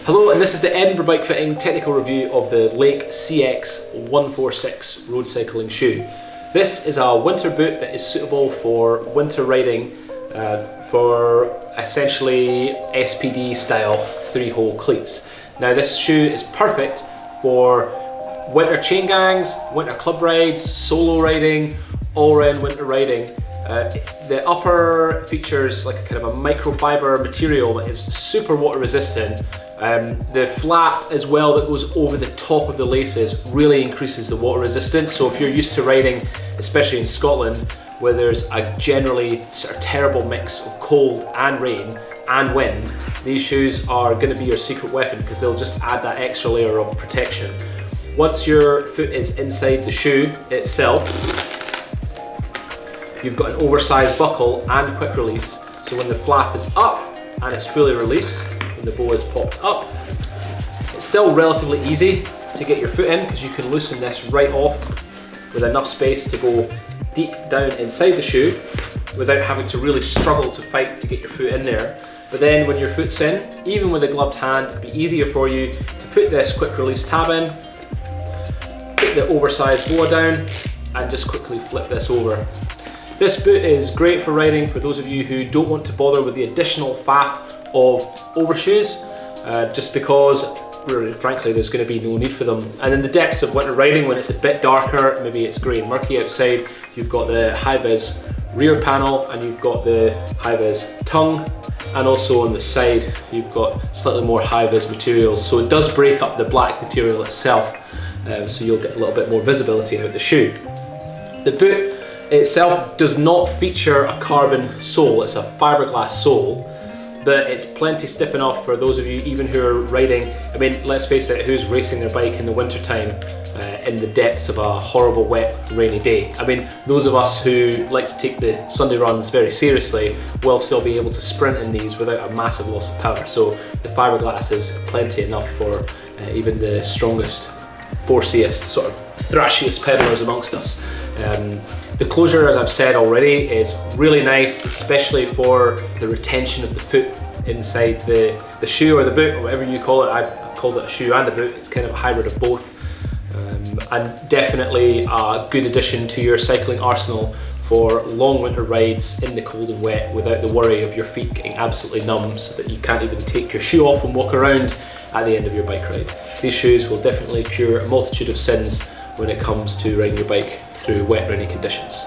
Hello, and this is the Edinburgh Bike Fitting technical review of the Lake CX146 road cycling shoe. This is a winter boot that is suitable for winter riding for essentially SPD style 3-hole cleats. Now this shoe is perfect for winter chain gangs, winter club rides, solo riding, all-round winter riding. The upper features like a kind of a microfibre material that is super water resistant. The flap as well that goes over the top of the laces really increases the water resistance. So if you're used to riding, especially in Scotland, where there's a generally sort of terrible mix of cold and rain and wind, these shoes are going to be your secret weapon because they'll just add that extra layer of protection. Once your foot is inside the shoe itself, you've got an oversized buckle and quick release, so when the flap is up and it's fully released, when the bow is popped up, it's still relatively easy to get your foot in because you can loosen this right off with enough space to go deep down inside the shoe without having to really struggle to fight to get your foot in there. But then when your foot's in, even with a gloved hand, it'd be easier for you to put this quick release tab in, put the oversized boa down, and just quickly flip this over. This boot is great for riding for those of you who don't want to bother with the additional faff of overshoes, just because frankly there's going to be no need for them. And in the depths of winter riding, when it's a bit darker, maybe it's grey and murky outside, you've got the high-vis rear panel and you've got the high-vis tongue, and also on the side you've got slightly more high-vis materials, so it does break up the black material itself, so you'll get a little bit more visibility out of the shoe. The boot itself does not feature a carbon sole, it's a fiberglass sole, but it's plenty stiff enough for those of you even who are riding. I mean, let's face it, who's racing their bike in the wintertime in the depths of a horrible wet rainy day? I mean, those of us who like to take the Sunday runs very seriously will still be able to sprint in these without a massive loss of power, so the fiberglass is plenty enough for even the strongest, forciest, sort of thrashiest pedalers amongst us. The closure, as I've said already, is really nice, especially for the retention of the foot inside the shoe or the boot, or whatever you call it. I've called it a shoe and a boot. It's kind of a hybrid of both, and definitely a good addition to your cycling arsenal for long winter rides in the cold and wet without the worry of your feet getting absolutely numb so that you can't even take your shoe off and walk around at the end of your bike ride. These shoes will definitely cure a multitude of sins when it comes to riding your bike through wet, rainy conditions.